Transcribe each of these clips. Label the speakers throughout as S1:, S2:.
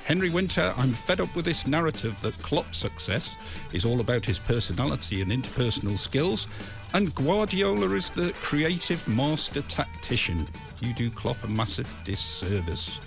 S1: Henry Winter, I'm fed up with this narrative that Klopp's success is all about his personality and interpersonal skills, and Guardiola is the creative master tactician. You do Klopp a massive disservice.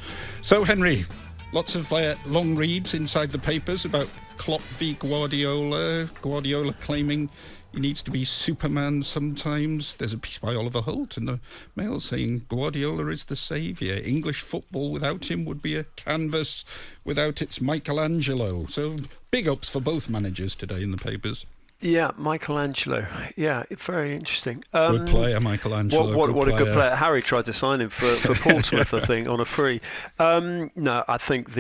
S1: So, Henry, lots of long reads inside the papers about Klopp v Guardiola. Guardiola claiming he needs to be Superman sometimes. There's a piece by Oliver Holt in the Mail saying Guardiola is the saviour. English football without him would be a canvas without its Michelangelo. So big ups for both managers today in the papers.
S2: Yeah, Michelangelo. Yeah, very interesting.
S1: Good player, Michelangelo.
S2: What a good player. Harry tried to sign him for Portsmouth, I think, on a free. No, I think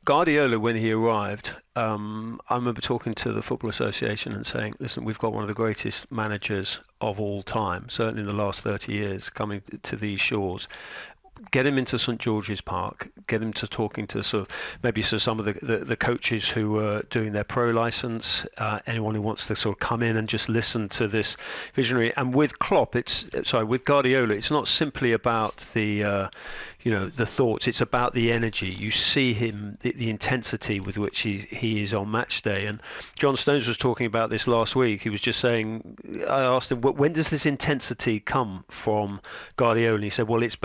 S2: Guardiola, when he arrived, I remember talking to the Football Association and saying, listen, we've got one of the greatest managers of all time, certainly in the last 30 years, coming to these shores. Get him into St George's Park, get him to talking to some of the coaches who are doing their pro license, anyone who wants to sort of come in and just listen to this visionary. And with Guardiola, it's not simply about the thoughts, it's about the energy. You see him, the intensity with which he is on match day. And John Stones was talking about this last week. He was just saying, I asked him, when does this intensity come from Guardiola? And he said, well, it's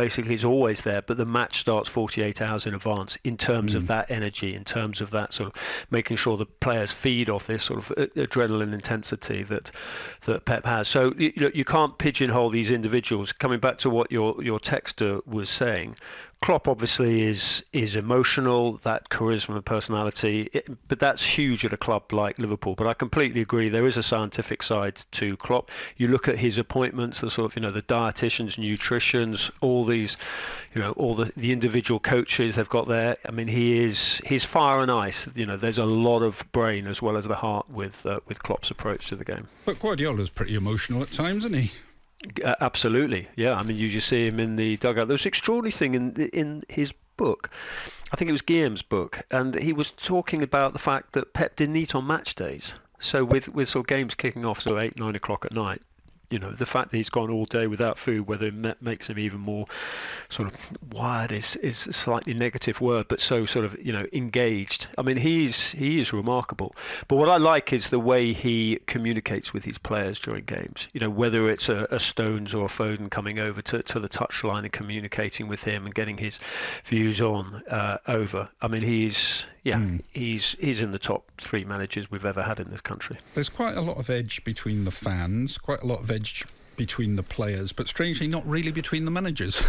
S2: always there, but the match starts 48 hours in advance in terms of that energy, in terms of that sort of making sure the players feed off this sort of adrenaline intensity that Pep has. So you can't pigeonhole these individuals. Coming back to what your texter was saying, Klopp obviously is emotional, that charisma, personality, but that's huge at a club like Liverpool. But I completely agree, there is a scientific side to Klopp. You look at his appointments, the sort of the dietitians, nutritionists, all these, all the individual coaches they've got there. I mean, he's fire and ice. There's a lot of brain as well as the heart with Klopp's approach to the game.
S1: But Guardiola's pretty emotional at times, isn't he?
S2: Absolutely, yeah. I mean, you just see him in the dugout. There was an extraordinary thing in his book. I think it was Guillaume's book, and he was talking about the fact that Pep didn't eat on match days. So with sort of games kicking off, so 8, 9 o'clock at night, the fact that he's gone all day without food, whether it makes him even more sort of wired is a slightly negative word, but so sort of, engaged. I mean, he is remarkable. But what I like is the way he communicates with his players during games. Whether it's a Stones or a Foden coming over to the touchline and communicating with him and getting his views on over. I mean, he's in the top 3 managers we've ever had in this country.
S1: There's quite a lot of edge between the fans, quite a lot of edge between the players, but strangely not really between the managers.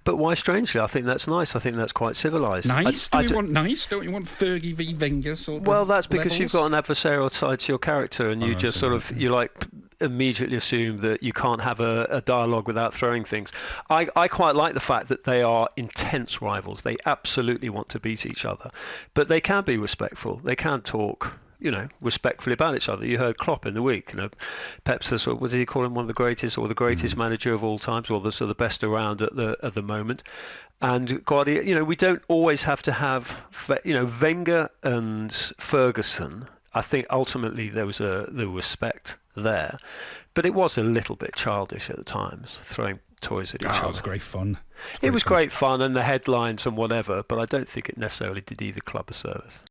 S2: But why strangely? I think that's nice. I think that's quite civilised.
S1: Nice? Do you want nice? Don't you want Fergie v Wenger sort of
S2: Well, that's because
S1: levels?
S2: You've got an adversarial side to your character, and you just sort of, immediately assume that you can't have a dialogue without throwing things. I quite like the fact that they are intense rivals. They absolutely want to beat each other, but they can be respectful. They can talk respectfully about each other. You heard Klopp in the week. Pep's the what did he call him? One of the greatest, or the greatest manager of all times, or the sort of the best around at the moment. And Guardiola, we don't always have to have, Wenger and Ferguson. I think ultimately there was the respect there, but it was a little bit childish at the times, throwing toys at each other.
S1: It was great fun.
S2: It was great fun and the headlines and whatever, but I don't think it necessarily did either club a service.